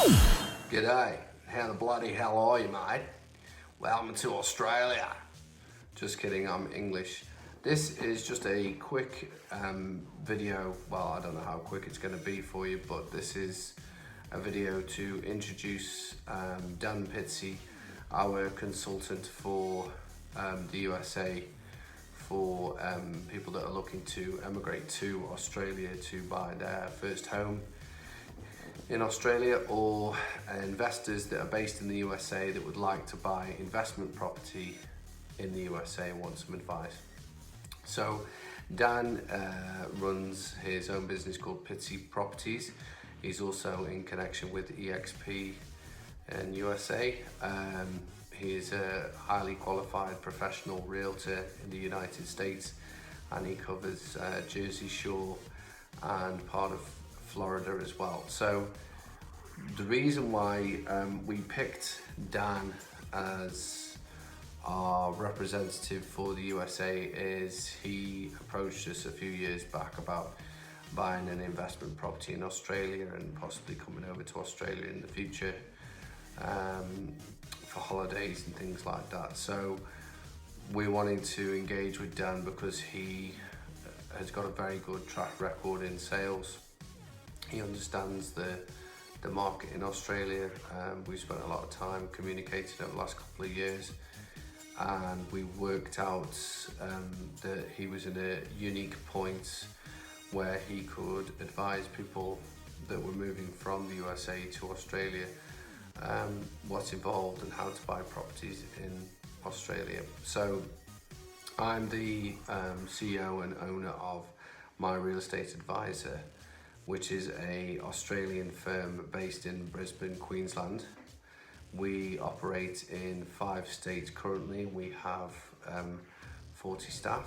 G'day, how the bloody hell are you, mate? Welcome to Australia. Just kidding, I'm English. This is just a quick video. Well, I don't know how quick it's going to be for you, but this is a video to introduce Dan Pizzi, our consultant for the USA, for people that are looking to emigrate to Australia to buy their first home in Australia, or investors that are based in the USA that would like to buy investment property in the USA and want some advice. So Dan runs his own business called Pizzi Properties. He's also in connection with EXP in USA. He is a highly qualified professional realtor in the United States, and he covers Jersey Shore and part of Florida as well. So the reason why we picked Dan as our representative for the USA is he approached us a few years back about buying an investment property in Australia and possibly coming over to Australia in the future for holidays and things like that. So we're wanting to engage with Dan because he has got a very good track record in sales. He understands the market in Australia. We've spent a lot of time communicating over the last couple of years, and we worked out that he was in a unique point where he could advise people that were moving from the USA to Australia what's involved and how to buy properties in Australia. So I'm the CEO and owner of My Real Estate Advisor, which is a Australian firm based in Brisbane, Queensland. We operate in 5 states currently. We have 40 staff.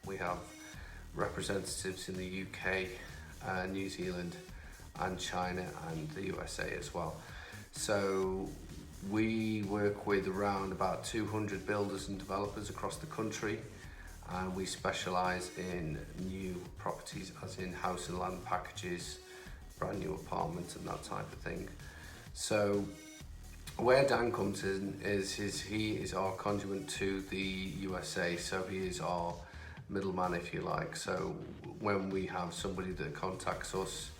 We have representatives in the UK, New Zealand, and China, and the USA as well. So we work with around about 200 builders and developers across the country. And we specialise in new properties, as in house and land packages, brand new apartments and that type of thing. So where Dan comes in is he is our conduit to the USA, so he is our middleman, if you like. So when we have somebody that contacts us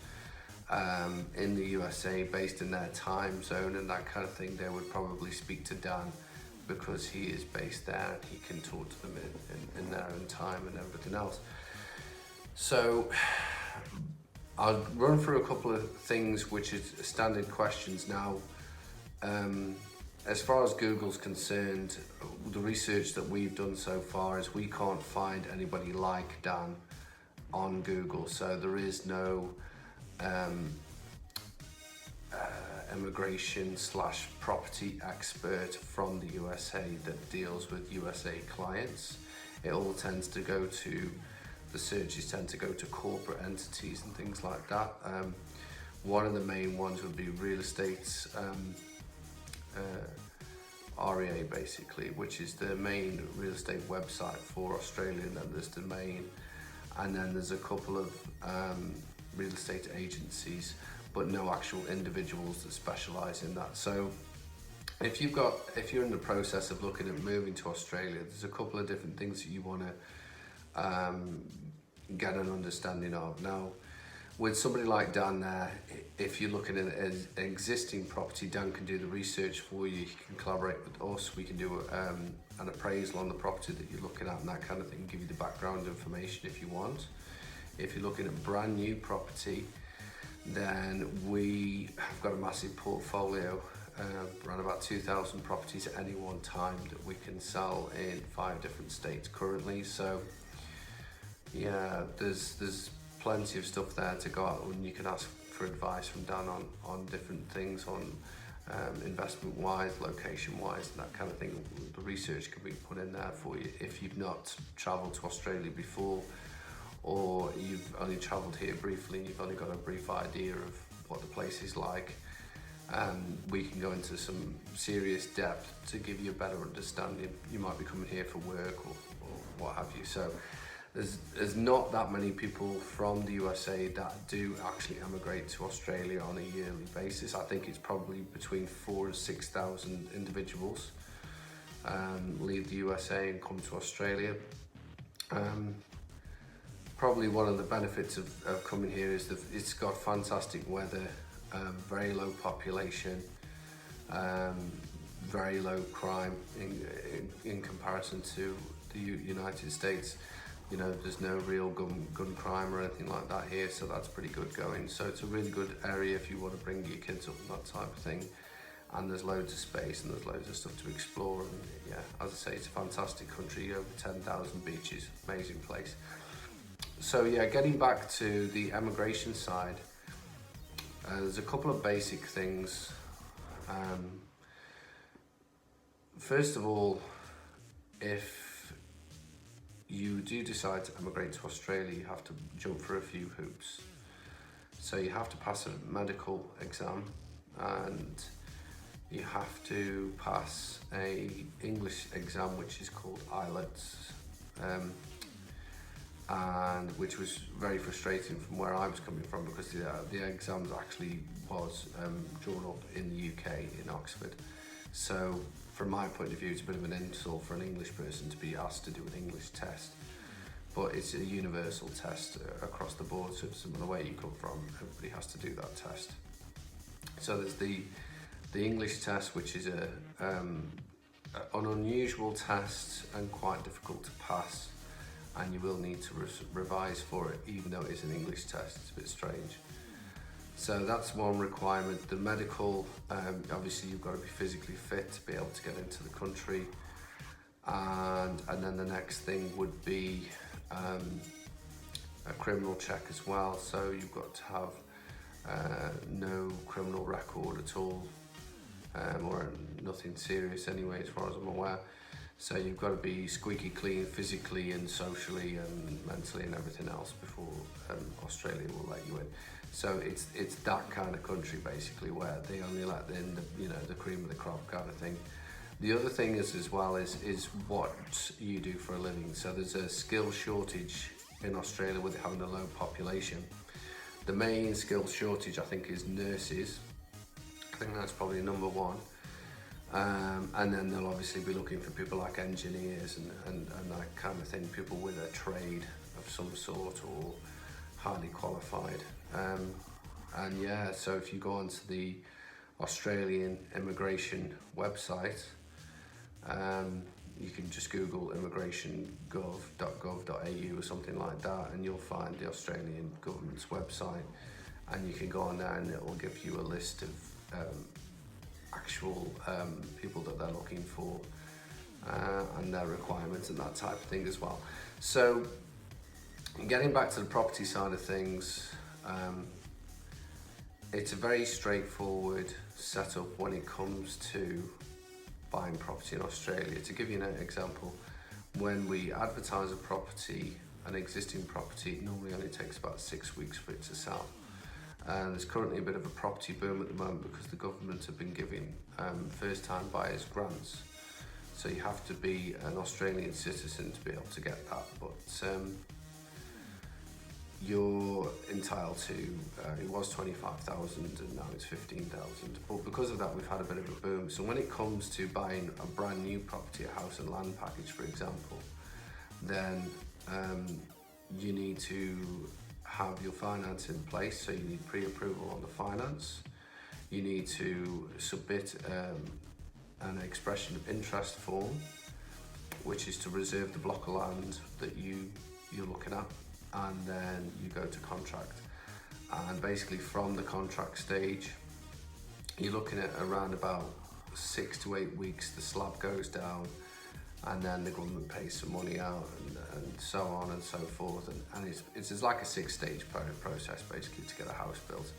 in the USA based in their time zone and that kind of thing, they would probably speak to Dan, because he is based there and he can talk to them in their own time and everything else. So I'll run through a couple of things which is standard questions now. As far as Google's concerned, the research that we've done so far is we can't find anybody like Dan on Google. So there is no immigration / property expert from the USA that deals with USA clients. It all tends to go to, the searches tend to go to corporate entities and things like that. One of the main ones would be real estate REA, basically, which is the main real estate website for Australia. And then there's Domain, and then there's a couple of real estate agencies, but no actual individuals that specialise in that. So if you're in the process of looking at moving to Australia, there's a couple of different things that you want to get an understanding of. Now, with somebody like Dan there, if you're looking at an existing property, Dan can do the research for you. He can collaborate with us. We can do an appraisal on the property that you're looking at and that kind of thing, give you the background information if you want. If you're looking at brand new property, then we have got a massive portfolio, around about 2,000 properties at any one time that we can sell in 5 different states currently. So yeah, there's plenty of stuff there to go out, and you can ask for advice from Dan on different things, on investment wise, location wise, and that kind of thing. The research can be put in there for you if you've not travelled to Australia before, or you've only travelled here briefly and you've only got a brief idea of what the place is like. We can go into some serious depth to give you a better understanding. You might be coming here for work or what have you. So there's not that many people from the USA that do actually emigrate to Australia on a yearly basis. I think it's probably between 4,000 and 6,000 individuals leave the USA and come to Australia. Probably one of the benefits of coming here is that it's got fantastic weather, very low population, very low crime in comparison to the United States. You know, there's no real gun crime or anything like that here, so that's pretty good going. So it's a really good area if you want to bring your kids up and that type of thing. And there's loads of space and there's loads of stuff to explore. And yeah, as I say, it's a fantastic country, over 10,000 beaches, amazing place. So yeah, getting back to the emigration side, there's a couple of basic things. First of all, if you do decide to emigrate to Australia, you have to jump through a few hoops. So you have to pass a medical exam, and you have to pass a English exam which is called IELTS, and which was very frustrating from where I was coming from, because the exams actually was drawn up in the UK in Oxford. So from my point of view, it's a bit of an insult for an English person to be asked to do an English test, but it's a universal test across the board, so it doesn't matter where you come from, everybody has to do that test. So there's the English test, which is an unusual test and quite difficult to pass, and you will need to revise for it, even though it is an English test. It's a bit strange. So that's one requirement. The medical, obviously you've got to be physically fit to be able to get into the country. And then the next thing would be a criminal check as well. So you've got to have no criminal record at all, or nothing serious anyway, as far as I'm aware. So you've got to be squeaky clean physically and socially and mentally and everything else before Australia will let you in. So it's that kind of country basically, where they only let in the cream of the crop kind of thing. The other thing is as well is what you do for a living. So there's a skill shortage in Australia with it having a low population. The main skill shortage I think is nurses. I think that's probably number one. And then they'll obviously be looking for people like engineers and that kind of thing, people with a trade of some sort or highly qualified. And yeah, so if you go onto the Australian immigration website, you can just Google immigration.gov.au or something like that, and you'll find the Australian government's website, and you can go on there and it will give you a list of actual people that they're looking for, and their requirements and that type of thing as well. So getting back to the property side of things, it's a very straightforward setup when it comes to buying property in Australia. To give you an example, when we advertise a property, an existing property, it normally only takes about 6 weeks for it to sell. And there's currently a bit of a property boom at the moment because the government have been giving first-time buyers grants. So you have to be an Australian citizen to be able to get that, but you're entitled to, it was 25,000 and now it's 15,000. But because of that, we've had a bit of a boom. So when it comes to buying a brand new property, a house and land package, for example, then you need to have your finance in place. So you need pre-approval on the finance. You need to submit an expression of interest form, which is to reserve the block of land that you're looking at, and then you go to contract. And basically from the contract stage, you're looking at around about 6 to 8 weeks, the slab goes down, and then the government pays some money out and so on and so forth. And it's like a 6-stage process basically to get a house built.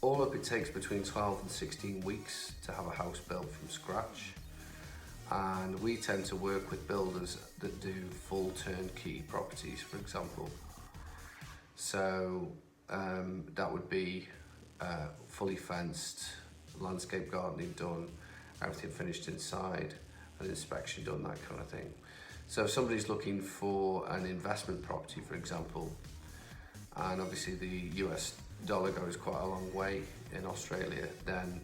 All up it takes between 12 and 16 weeks to have a house built from scratch. And we tend to work with builders that do full turnkey properties, for example. So that would be fully fenced, landscape gardening done, everything finished inside, an inspection done, that kind of thing. So if somebody's looking for an investment property, for example, and obviously the US dollar goes quite a long way in Australia, then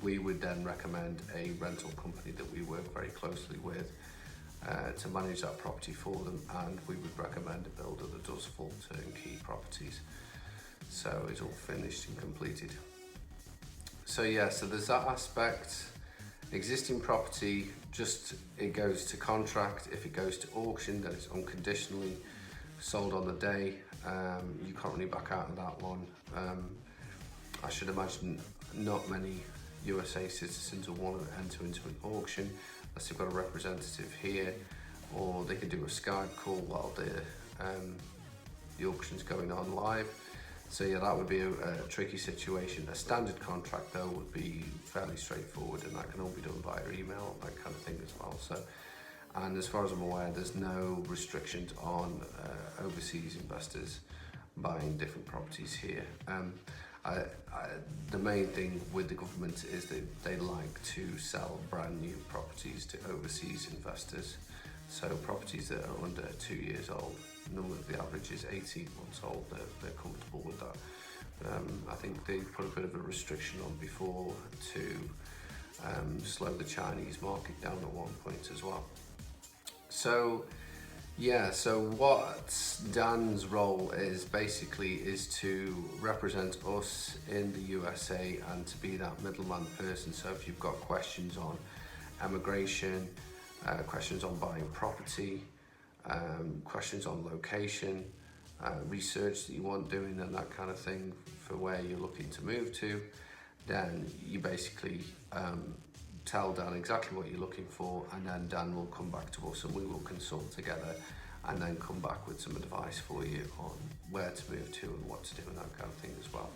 we would then recommend a rental company that we work very closely with to manage that property for them, and we would recommend a builder that does full turnkey properties. So it's all finished and completed. So yeah, so there's that aspect. Existing property, just it goes to contract. If it goes to auction, then it's unconditionally sold on the day. You can't really back out of that one. I should imagine not many USA citizens will want to enter into an auction unless they've got a representative here, or they can do a Skype call while the auction's going on live. So yeah, that would be a tricky situation. A standard contract though would be fairly straightforward, and that can all be done via email, that kind of thing as well. So, and as far as I'm aware, there's no restrictions on overseas investors buying different properties here. The main thing with the government is that they like to sell brand new properties to overseas investors. So properties that are under 2 years old, the average is 18 months old, they're comfortable with that. I think they put a bit of a restriction on before to slow the Chinese market down at one point as well. So yeah, so what Dan's role is basically is to represent us in the USA and to be that middleman person. So if you've got questions on immigration, questions on buying property, questions on location, research that you want doing and that kind of thing for where you're looking to move to, then you basically tell Dan exactly what you're looking for, and then Dan will come back to us and we will consult together and then come back with some advice for you on where to move to and what to do and that kind of thing as well.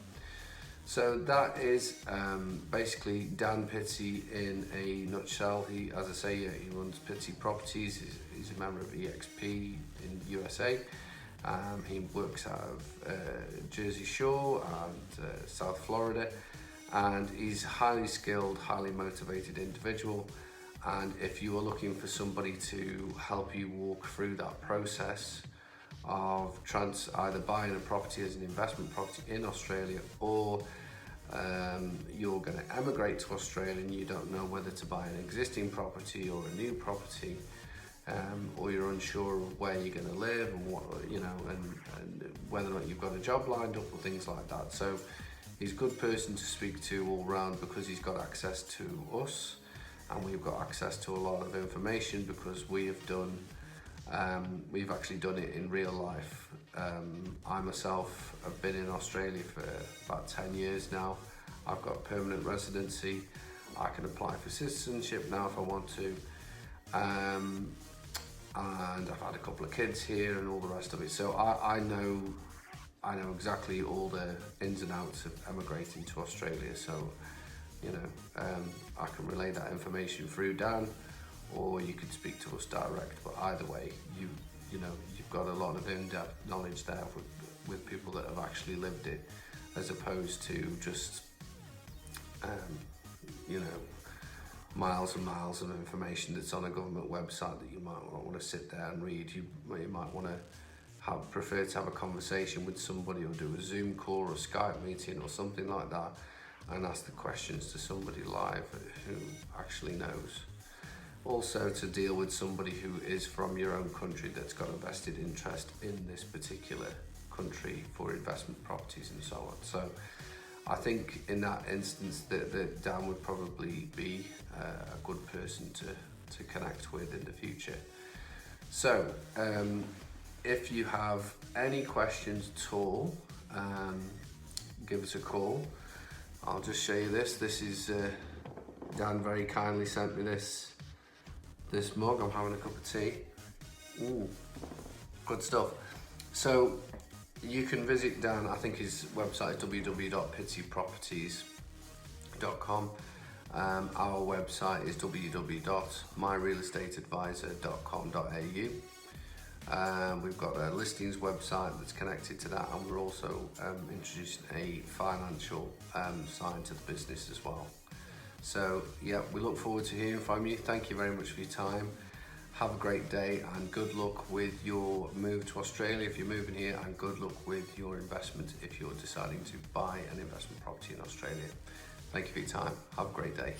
So that is basically Dan Pizzi in a nutshell. He, as I say, he runs Pizzi Properties. He's a member of EXP in the USA. He works out of Jersey Shore and South Florida, and he's a highly skilled, highly motivated individual. And if you are looking for somebody to help you walk through that process of either buying a property as an investment property in Australia, or you're going to emigrate to Australia and you don't know whether to buy an existing property or a new property, or you're unsure of where you're going to live and what, and whether or not you've got a job lined up or things like that. So he's a good person to speak to all round because he's got access to us, and we've got access to a lot of information because we've actually done it in real life. I myself have been in Australia for about 10 years now. I've got permanent residency. I can apply for citizenship now if I want to. And I've had a couple of kids here and all the rest of it. So I know exactly all the ins and outs of emigrating to Australia. So, I can relay that information through Dan, or you could speak to us direct. But either way, you've got a lot of in-depth knowledge there with people that have actually lived it, as opposed to just miles and miles of information that's on a government website that you might not want to sit there and read. You might want to prefer to have a conversation with somebody, or do a Zoom call or a Skype meeting or something like that, and ask the questions to somebody live who actually knows. Also, to deal with somebody who is from your own country that's got a vested interest in this particular country for investment properties and so on. So I think in that instance that Dan would probably be a good person to connect with in the future. So if you have any questions at all, give us a call. I'll just show you this. This is Dan very kindly sent me this mug. I'm having a cup of tea. Ooh, good stuff. So you can visit Dan. I think his website is www.pizziproperties.com. Our website is www.myrealestateadvisor.com.au. We've got a listings website that's connected to that, and we're also introducing a financial side to the business as well. So yeah, we look forward to hearing from you. Thank you very much for your time. Have a great day and good luck with your move to Australia if you're moving here, and good luck with your investment if you're deciding to buy an investment property in Australia. Thank you for your time. Have a great day.